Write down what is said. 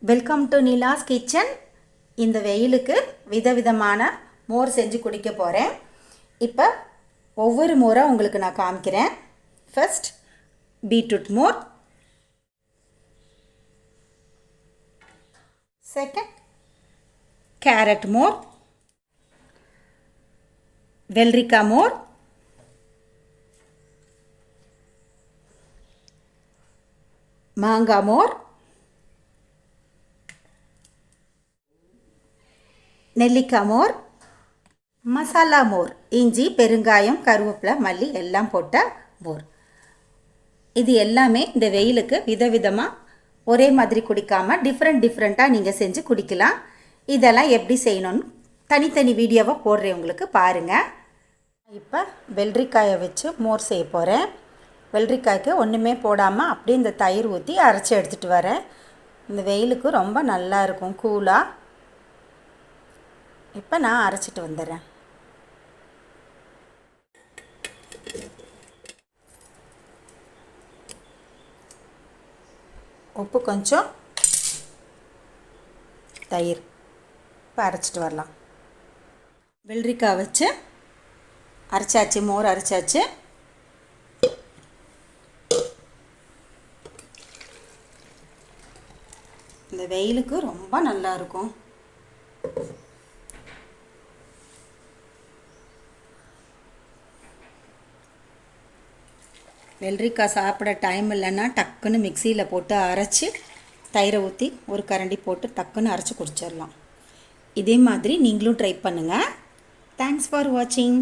Welcome to Nila's kitchen. இந்த வெயிலுக்கு விதவிதமான மோர் செஞ்சு குடிக்க போகிறேன். இப்போ ஒவ்வொரு மோராக உங்களுக்கு நான் காமிக்கிறேன். ஃபர்ஸ்ட் பீட்ரூட் மோர், செகண்ட் கேரட் மோர், வெள்ளரிக்காய் மோர், மாங்காய் மோர், நெல்லிக்காய் மோர், மசாலா மோர், இஞ்சி பெருங்காயம் கருவேப்பிலை மல்லி எல்லாம் போட்ட மோர். இது எல்லாமே இந்த வெயிலுக்கு விதவிதமாக ஒரே மாதிரி குடிக்காமல் டிஃப்ரெண்ட்டாக நீங்கள் செஞ்சு குடிக்கலாம். இதெல்லாம் எப்படி செய்யணும்னு தனித்தனி வீடியோவை போடுறேன், உங்களுக்கு பாருங்கள். இப்போ வெள்ளரிக்காயை வச்சு மோர் செய்ய போகிறேன். வெள்ளரிக்காய்க்கு ஒன்றுமே போடாமல் அப்படியே இந்த தயிர் ஊற்றி அரைச்சி எடுத்துகிட்டு வரேன். இந்த வெயிலுக்கு ரொம்ப நல்லா இருக்கும் கூலாக. இப்போ நான் அரைச்சிட்டு வந்துடுறேன். உப்பு கொஞ்சம், தயிர். இப்போ அரைச்சிட்டு வரலாம். வெள்ளரிக்காய் வச்சு அரைச்சாச்சு, மோர் அரைச்சாச்சு. இந்த வெயிலுக்கு ரொம்ப நல்லா இருக்கும். வெள்ளரிக்காய் சாப்பிட டைம் இல்லைன்னா டக்குன்னு மிக்சியில் போட்டு அரைச்சி தயிரை ஊற்றி ஒரு கரண்டி போட்டு டக்குன்னு அரைச்சி குடிச்சிடலாம். இதே மாதிரி நீங்களும் ட்ரை பண்ணுங்கள். தேங்க்ஸ் ஃபார் வாட்சிங்.